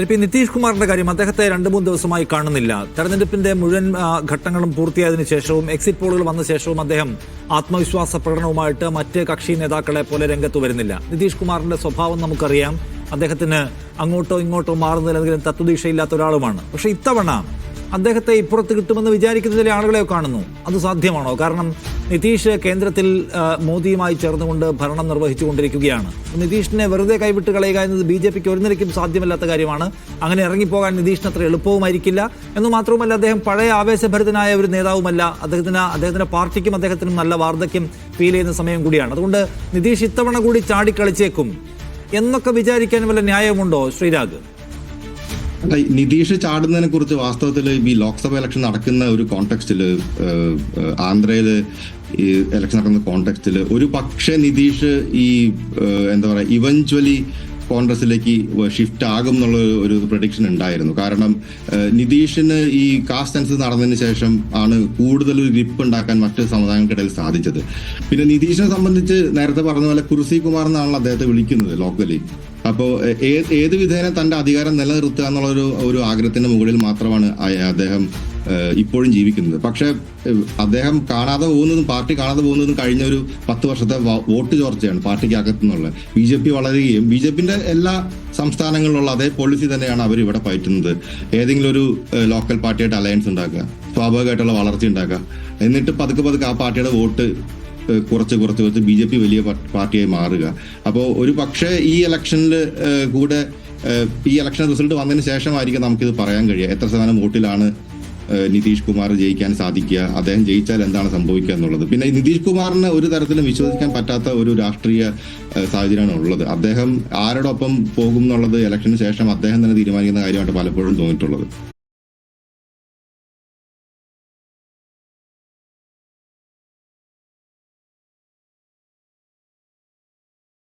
ഇപ്പം നിതീഷ് കുമാറിന്റെ കാര്യം അദ്ദേഹത്തെ 2-3 ദിവസമായി കാണുന്നില്ല. തെരഞ്ഞെടുപ്പിന്റെ മുഴുവൻ ഘട്ടങ്ങളും പൂർത്തിയായതിനു ശേഷവും എക്സിറ്റ് പോളുകൾ വന്ന ശേഷവും അദ്ദേഹം ആത്മവിശ്വാസ പ്രകടനവുമായിട്ട് മറ്റ് കക്ഷി നേതാക്കളെ പോലെ രംഗത്ത് വരുന്നില്ല. നിതീഷ് കുമാറിന്റെ സ്വഭാവം നമുക്കറിയാം. അദ്ദേഹത്തിന് അങ്ങോട്ടോ ഇങ്ങോട്ടോ മാറുന്നതിലെങ്കിലും തത്വദീക്ഷയില്ലാത്ത ഒരാളുമാണ്. പക്ഷേ ഇത്തവണ അദ്ദേഹത്തെ ഇപ്പുറത്ത് കിട്ടുമെന്ന് വിചാരിക്കുന്ന ചില ആളുകളെ കാണുന്നു. അത് സാധ്യമാണോ? കാരണം നിതീഷ് കേന്ദ്രത്തിൽ മോദിയുമായി ചേർന്നുകൊണ്ട് ഭരണം നിർവഹിച്ചുകൊണ്ടിരിക്കുകയാണ്. നിതീഷിനെ വെറുതെ കൈവിട്ട് കളയുക എന്നത് BJPക്ക് ഒരു നിലയ്ക്കും സാധ്യമല്ലാത്ത കാര്യമാണ്. അങ്ങനെ ഇറങ്ങിപ്പോകാൻ നിതീഷിന് അത്ര എളുപ്പവുമായിരിക്കില്ല. എന്ന് മാത്രവുമല്ല, അദ്ദേഹം പഴയ ആവേശഭരിതനായ ഒരു നേതാവുമല്ല. അദ്ദേഹത്തിന്റെ പാർട്ടിക്കും അദ്ദേഹത്തിനും നല്ല വാർദ്ധക്യം ഫീൽ ചെയ്യുന്ന സമയം കൂടിയാണ്. അതുകൊണ്ട് നിതീഷ് ഇത്തവണ കൂടി ചാടിക്കളിച്ചേക്കും എന്നൊക്കെ വിചാരിക്കാൻ വല്ല ന്യായമുണ്ടോ ശ്രീരാഗ്? നിതീഷ് ചാടുന്നതിനെ കുറിച്ച് വാസ്തവത്തിൽ ഈ ലോക്സഭ ഇലക്ഷൻ നടക്കുന്ന ഒരു കോണ്ടെക്സ്റ്റില്, ആന്ധ്രയില് ഈ ഇലക്ഷൻ നടക്കുന്ന കോണ്ടെക്സ്റ്റില് ഒരു പക്ഷേ നിതീഷ് ഈ എന്താ പറയാ ഇവഞ്ച്വലി കോൺഗ്രസിലേക്ക് ഷിഫ്റ്റ് ആകും എന്നുള്ള ഒരു പ്രഡിക്ഷൻ ഉണ്ടായിരുന്നു. കാരണം നിതീഷിന് ഈ കാസ്റ്റ് സെൻസസ് നടന്നതിന് ശേഷം ആണ് കൂടുതൽ ഒരു ഗ്രിപ്പ് ഉണ്ടാക്കാൻ മറ്റ് സമുദായങ്ങൾക്കിടയിൽ സാധിച്ചത്. പിന്നെ നിതീഷിനെ സംബന്ധിച്ച് നേരത്തെ പറഞ്ഞ പോലെ കുർസി കുമാർ എന്നാണല്ലോ അദ്ദേഹത്തെ വിളിക്കുന്നത് ലോക്കലി. അപ്പോൾ ഏത് വിധേന തന്റെ അധികാരം നിലനിർത്തുക എന്നുള്ള ഒരു ആഗ്രഹത്തിന്റെ മുകളിൽ മാത്രമാണ് അദ്ദേഹം ഇപ്പോഴും ജീവിക്കുന്നത്. പക്ഷെ അദ്ദേഹം കാണാതെ പോകുന്നതും പാർട്ടി കാണാതെ പോകുന്നതും കഴിഞ്ഞ ഒരു 10 വർഷത്തെ വോട്ട് ചോർച്ചയാണ് പാർട്ടിക്ക് അകത്തുനിന്നുള്ള. BJP വളരുകയും BJPന്റെ എല്ലാ സംസ്ഥാനങ്ങളിലുള്ള അതേ പോളിസി തന്നെയാണ് അവർ ഇവിടെ പയറ്റുന്നത്. ഏതെങ്കിലും ഒരു ലോക്കൽ പാർട്ടിയായിട്ട് അലയൻസ് ഉണ്ടാക്കുക, സ്വാഭാവികമായിട്ടുള്ള വളർച്ച ഉണ്ടാക്കുക, എന്നിട്ട് പതുക്കെ ആ പാർട്ടിയുടെ വോട്ട് കുറച്ച് BJP വലിയ പാർട്ടിയായി മാറുക. അപ്പോൾ ഒരു പക്ഷേ ഈ ഇലക്ഷനിൽ കൂടെ ഈ ഇലക്ഷൻ റിസൾട്ട് വന്നതിന് ശേഷമായിരിക്കും നമുക്കിത് പറയാൻ കഴിയുക എത്ര ശതമാനം വോട്ടിലാണ് നിതീഷ് കുമാർ ജയിക്കാൻ സാധിക്കുക, അദ്ദേഹം ജയിച്ചാൽ എന്താണ് സംഭവിക്കുക എന്നുള്ളത്. പിന്നെ നിതീഷ് കുമാറിന് ഒരു തരത്തിലും വിശ്വസിക്കാൻ പറ്റാത്ത ഒരു രാഷ്ട്രീയ സാഹചര്യമാണ് ഉള്ളത്. അദ്ദേഹം ആരോടൊപ്പം പോകും എന്നുള്ളത് ഇലക്ഷന് ശേഷം അദ്ദേഹം തന്നെ തീരുമാനിക്കുന്ന കാര്യമായിട്ട് പലപ്പോഴും തോന്നിയിട്ടുള്ളത്.